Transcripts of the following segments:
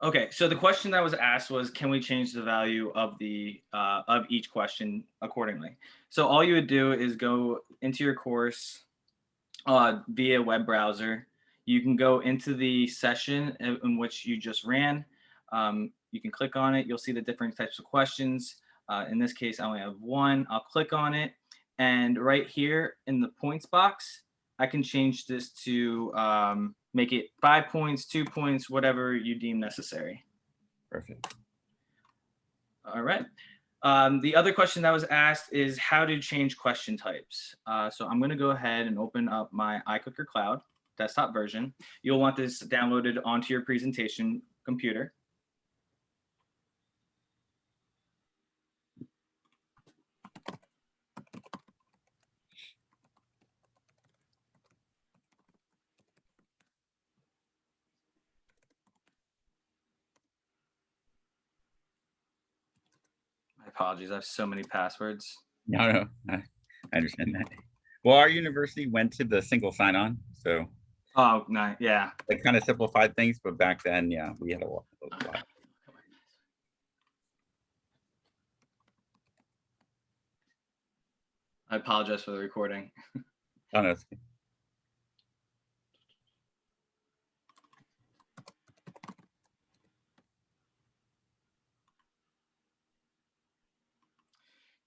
Okay, so the question that was asked was, can we change the value of the of each question accordingly? So all you would do is go into your course via web browser. You can go into the session in which you just ran. You can click on it. You'll see the different types of questions. In this case, I only have one. I'll click on it. And right here in the points box, I can change this to make it 5 points, 2 points, whatever you deem necessary. Perfect. All right. The other question that was asked is how to change question types. So I'm going to go ahead and open up my iClicker Cloud desktop version. You'll want this downloaded onto your presentation computer. My apologies. I have so many passwords. No, I understand that. Well, our university went to the single sign-on, so. Oh, nice. Yeah. It kind of simplified things, but back then, yeah, we had a lot. I apologize for the recording. Oh, no,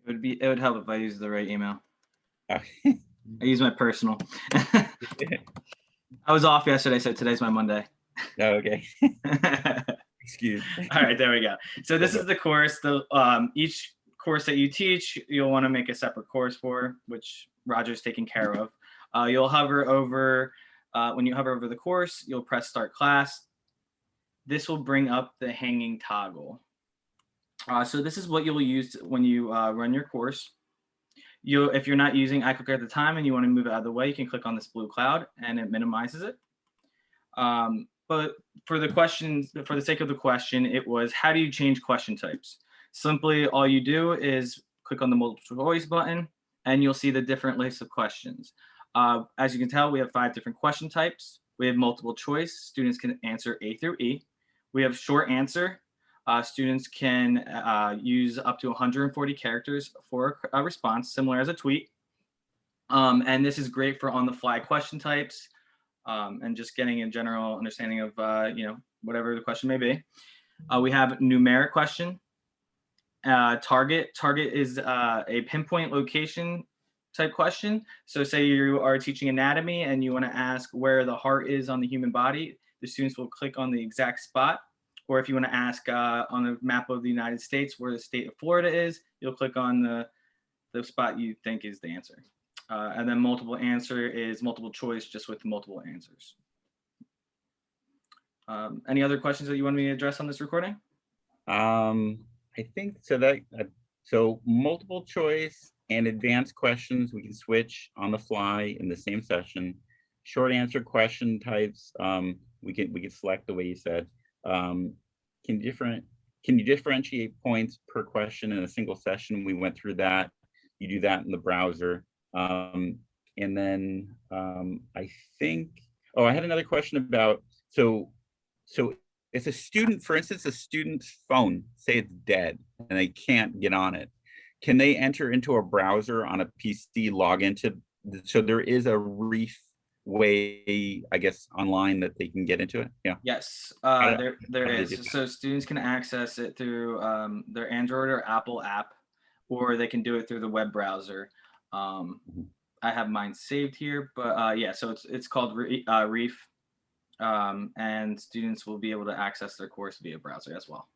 It would help if I used the right email. oh. I use my personal. I was off yesterday, so today's my Monday. Oh, okay. Excuse. All right, there we go. So this is the course. Each course that you teach, you'll want to make a separate course for, which Roger's taking care of. You'll hover over, when you hover over the course, you'll press Start Class. This will bring up the hanging toggle. So this is what you'll use when you run your course. If you're not using iClicker at the time and you want to move it out of the way, you can click on this blue cloud and it minimizes it. But for the sake of the question, it was, how do you change question types? Simply, all you do is click on the multiple choice button and you'll see the different lists of questions. As you can tell, we have 5 different question types. We have multiple choice. Students can answer A through E. We have short answer. Students can use up to 140 characters for a response, similar as a tweet. And this is great for on-the-fly question types and just getting a general understanding of whatever the question may be. We have numeric question. Target is a pinpoint location type question. So say you are teaching anatomy and you want to ask where the heart is on the human body, the students will click on the exact spot. Or if you want to ask on a map of the United States where the state of Florida is, you'll click on the spot you think is the answer. And then multiple answer is multiple choice, just with multiple answers. Any other questions that you want me to address on this recording? I think so. So multiple choice and advanced questions we can switch on the fly in the same session. Short answer question types we can select the way you said. Can you differentiate points per question in a single session? We went through that. You do that in the browser. And then I think, I had another question about, so if a student, for instance, a student's phone, say it's dead and they can't get on it, can they enter into a browser on a PC, log into, so there is a Reef way, I guess, online that they can get into it? Yeah. Yes, there is. So students can access it through their Android or Apple app, or they can do it through the web browser. I have mine saved here, but yeah, so it's called Reef, and students will be able to access their course via browser as well.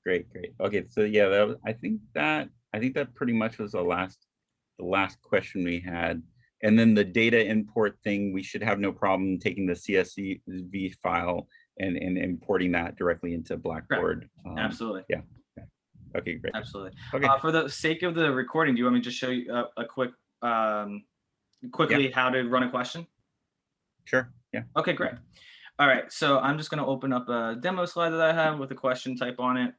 Great. Okay, so yeah, I think that pretty much was the last question we had. And then the data import thing, we should have no problem taking the CSV file and importing that directly into Blackboard. Absolutely. Yeah. Okay, great. Absolutely. Okay. For the sake of the recording, do you want me to just show you a quickly how to run a question? Sure. Yeah. Okay, great. All right, so I'm just going to open up a demo slide that I have with a question type on it.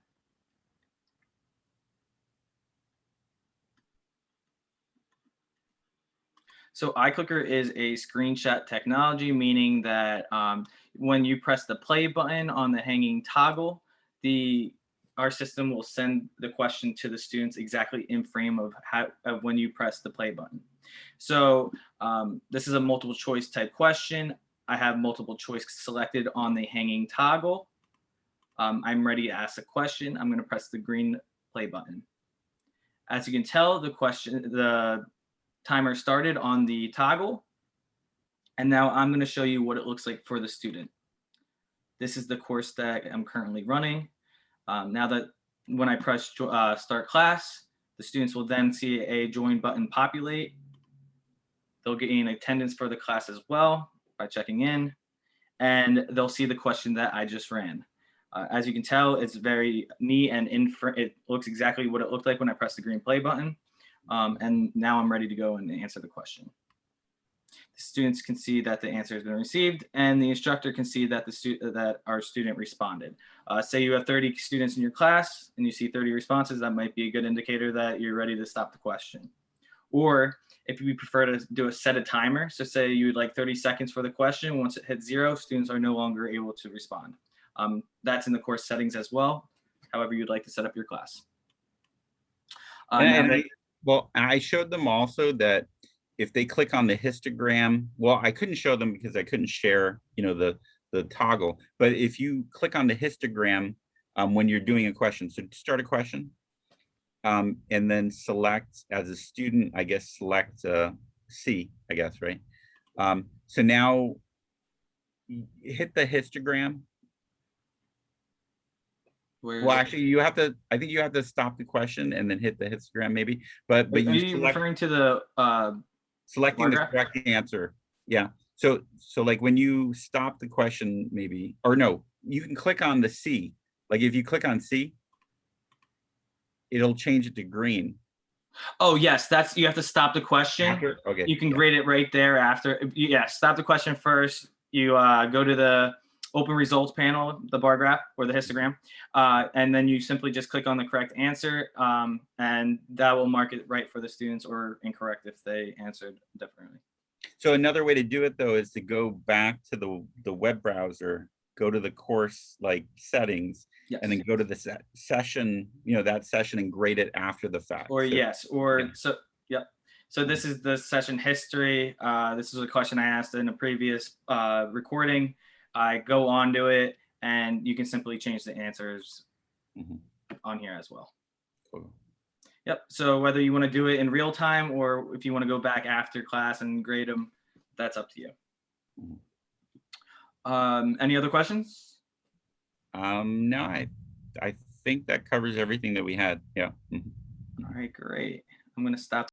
So iClicker is a screenshot technology, meaning that when you press the play button on the hanging toggle, our system will send the question to the students exactly in frame of when you press the play button. So this is a multiple choice type question. I have multiple choice selected on the hanging toggle. I'm ready to ask a question. I'm going to press the green play button. As you can tell, the timer started on the toggle, and now I'm going to show you what it looks like for the student. This is the course that I'm currently running. Now that when I press start class, the students will then see a join button populate. They'll gain attendance for the class as well by checking in, and they'll see the question that I just ran. As you can tell, it's very neat and it looks exactly what it looked like when I pressed the green play button. And now I'm ready to go and answer the question. The students can see that the answer has been received, and the instructor can see that that our student responded. Say you have 30 students in your class and you see 30 responses, that might be a good indicator that you're ready to stop the question. Or if you prefer to do a set a timer, so say you would like 30 seconds for the question, once it hits 0, students are no longer able to respond. That's in the course settings as well, however you'd like to set up your class. Well, I showed them also that if they click on the histogram, well, I couldn't show them because I couldn't share, the toggle. But if you click on the histogram when you're doing a question, so start a question, and then select as a student, I guess, select C, I guess, right? So now hit the histogram. Well, actually, I think you have to stop the question and then hit the histogram maybe, but are you referring to the selecting the correct answer. Yeah. So like when you stop the question, maybe, or no, you can click on the C. Like if you click on C, it'll change it to green. Oh, yes, you have to stop the question. After? Okay. You can grade it right there after. Yeah, stop the question first. You go to the open results panel, the bar graph or the histogram, and then you simply just click on the correct answer, and that will mark it right for the students or incorrect if they answered differently. So another way to do it though is to go back to the web browser, go to the course like settings, yes, and then go to the session, that session, and grade it after the fact. Or so, yes, or yeah. so yep. So this is the session history. This is a question I asked in a previous recording. I go on to it, and you can simply change the answers on here as well. Cool. Yep. So whether you want to do it in real time or if you want to go back after class and grade them, that's up to you. Any other questions? No, I think that covers everything that we had. Yeah. All right, great. I'm going to stop